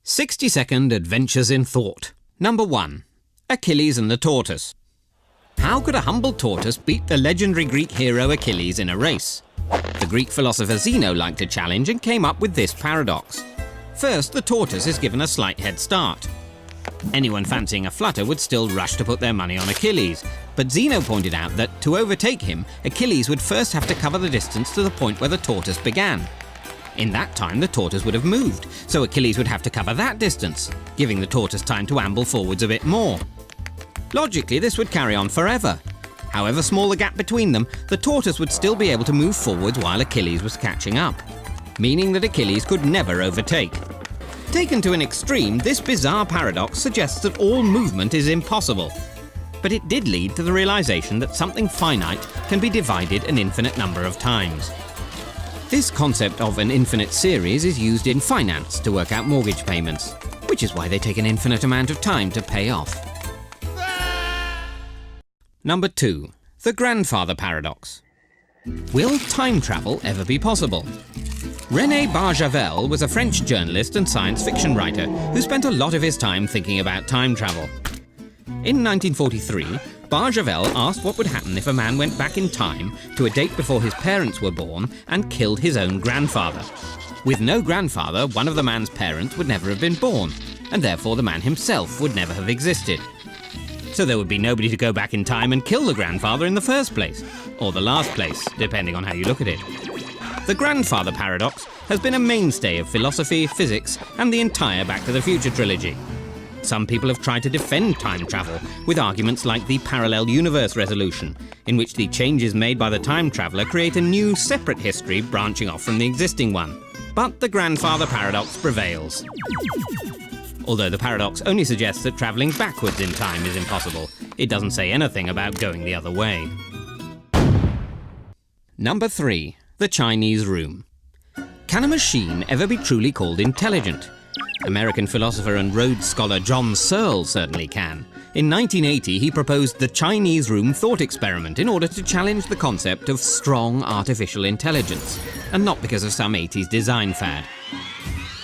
60-second adventures in thought. Number 1. Achilles and the tortoise. How could a humble tortoise beat the legendary Greek hero Achilles in a race? The Greek philosopher Zeno liked a challenge and came up with this paradox. First, the tortoise is given a slight head start. Anyone fancying a flutter would still rush to put their money on Achilles, but Zeno pointed out that to overtake him, Achilles would first have to cover the distance to the point where the tortoise began. In that time, the tortoise would have moved, so Achilles would have to cover that distance, giving the tortoise time to amble forwards a bit more. Logically, this would carry on forever. However small the gap between them, the tortoise would still be able to move forwards while Achilles was catching up, meaning that Achilles could never overtake. Taken to an extreme, this bizarre paradox suggests that all movement is impossible. But it did lead to the realization that something finite can be divided an infinite number of times. This concept of an infinite series is used in finance to work out mortgage payments, which is why they take an infinite amount of time to pay off. Number 2. The grandfather paradox. Will time travel ever be possible? René Barjavel was a French journalist and science fiction writer who spent a lot of his time thinking about time travel. In 1943, Barjavel asked what would happen if a man went back in time to a date before his parents were born and killed his own grandfather. With no grandfather, one of the man's parents would never have been born, and therefore the man himself would never have existed. So there would be nobody to go back in time and kill the grandfather in the first place, or the last place, depending on how you look at it. The grandfather paradox has been a mainstay of philosophy, physics, and the entire Back to the Future trilogy. Some people have tried to defend time travel with arguments like the parallel universe resolution, in which the changes made by the time traveller create a new, separate history branching off from the existing one. But the grandfather paradox prevails. Although the paradox only suggests that travelling backwards in time is impossible, it doesn't say anything about going the other way. Number 3. The Chinese room. Can a machine ever be truly called intelligent? American philosopher and Rhodes Scholar John Searle certainly can. In 1980, he proposed the Chinese room thought experiment in order to challenge the concept of strong artificial intelligence, and not because of some 80s design fad.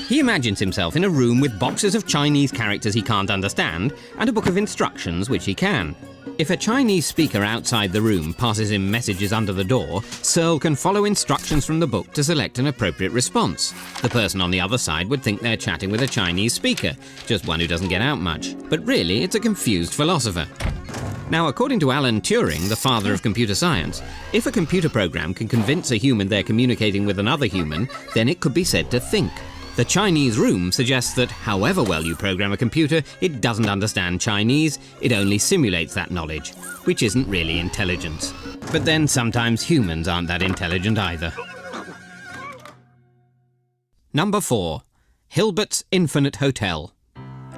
He imagines himself in a room with boxes of Chinese characters he can't understand and a book of instructions which he can. If a Chinese speaker outside the room passes him messages under the door, Searle can follow instructions from the book to select an appropriate response. The person on the other side would think they're chatting with a Chinese speaker, just one who doesn't get out much. But really, it's a confused philosopher. Now, according to Alan Turing, the father of computer science, if a computer program can convince a human they're communicating with another human, then it could be said to think. The Chinese room suggests that however well you program a computer, it doesn't understand Chinese, it only simulates that knowledge, which isn't really intelligence. But then sometimes humans aren't that intelligent either. Number 4. Hilbert's Infinite Hotel.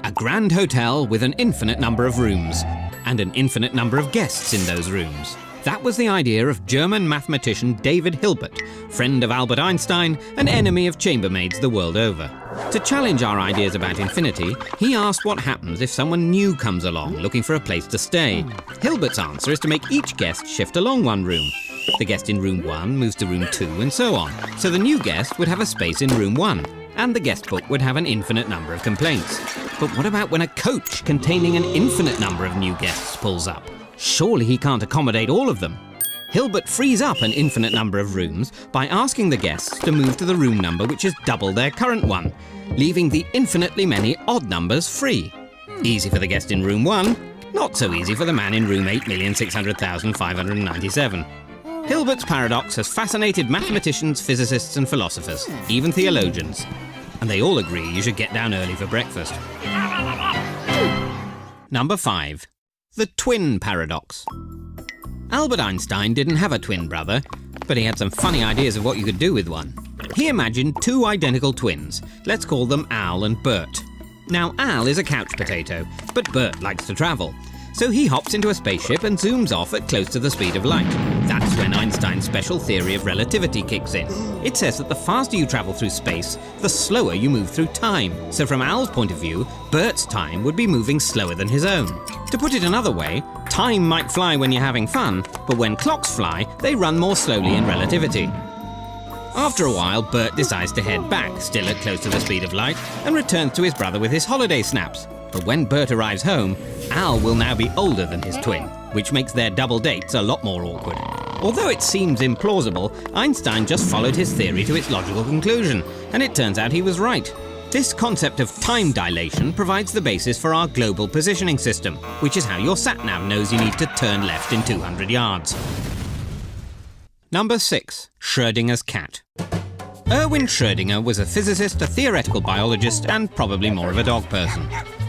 A grand hotel with an infinite number of rooms, and an infinite number of guests in those rooms. That was the idea of German mathematician David Hilbert, friend of Albert Einstein and enemy of chambermaids the world over. To challenge our ideas about infinity, he asked what happens if someone new comes along looking for a place to stay. Hilbert's answer is to make each guest shift along one room. The guest in room 1 moves to room 2 and so on. So the new guest would have a space in room 1, and the guest book would have an infinite number of complaints. But what about when a coach containing an infinite number of new guests pulls up? Surely he can't accommodate all of them. Hilbert frees up an infinite number of rooms by asking the guests to move to the room number which is double their current one, leaving the infinitely many odd numbers free. Easy for the guest in room 1, not so easy for the man in room 8,600,597. Hilbert's paradox has fascinated mathematicians, physicists and philosophers, even theologians. And they all agree you should get down early for breakfast. Number 5. The twin paradox. Albert Einstein didn't have a twin brother, but he had some funny ideas of what you could do with one. He imagined 2 identical twins. Let's call them Al and Bert. Now, Al is a couch potato, but Bert likes to travel. So he hops into a spaceship and zooms off at close to the speed of light. That's when Einstein's special theory of relativity kicks in. It says that the faster you travel through space, the slower you move through time. So from Al's point of view, Bert's time would be moving slower than his own. To put it another way, time might fly when you're having fun, but when clocks fly, they run more slowly in relativity. After a while, Bert decides to head back, still at close to the speed of light, and returns to his brother with his holiday snaps. But when Bert arrives home, Al will now be older than his twin, which makes their double dates a lot more awkward. Although it seems implausible, Einstein just followed his theory to its logical conclusion, and it turns out he was right. This concept of time dilation provides the basis for our global positioning system, which is how your sat-nav knows you need to turn left in 200 yards. Number 6. Schrödinger's cat. Erwin Schrödinger was a physicist, a theoretical biologist, and probably more of a dog person.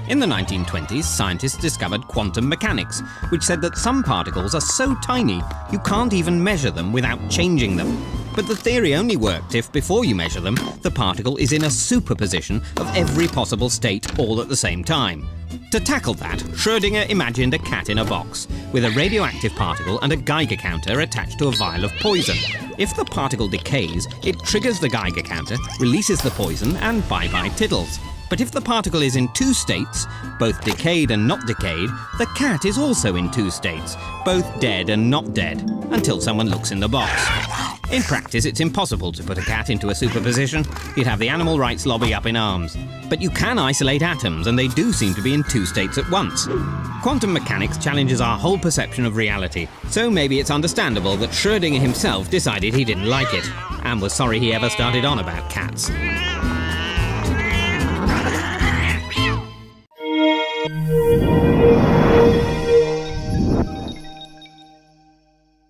In the 1920s, scientists discovered quantum mechanics, which said that some particles are so tiny you can't even measure them without changing them. But the theory only worked if, before you measure them, the particle is in a superposition of every possible state all at the same time. To tackle that, Schrödinger imagined a cat in a box, with a radioactive particle and a Geiger counter attached to a vial of poison. If the particle decays, it triggers the Geiger counter, releases the poison, and bye-bye tiddles. But if the particle is in two states, both decayed and not decayed, the cat is also in two states, both dead and not dead, until someone looks in the box. In practice, it's impossible to put a cat into a superposition. You'd have the animal rights lobby up in arms. But you can isolate atoms, and they do seem to be in two states at once. Quantum mechanics challenges our whole perception of reality, so maybe it's understandable that Schrödinger himself decided he didn't like it, and was sorry he ever started on about cats.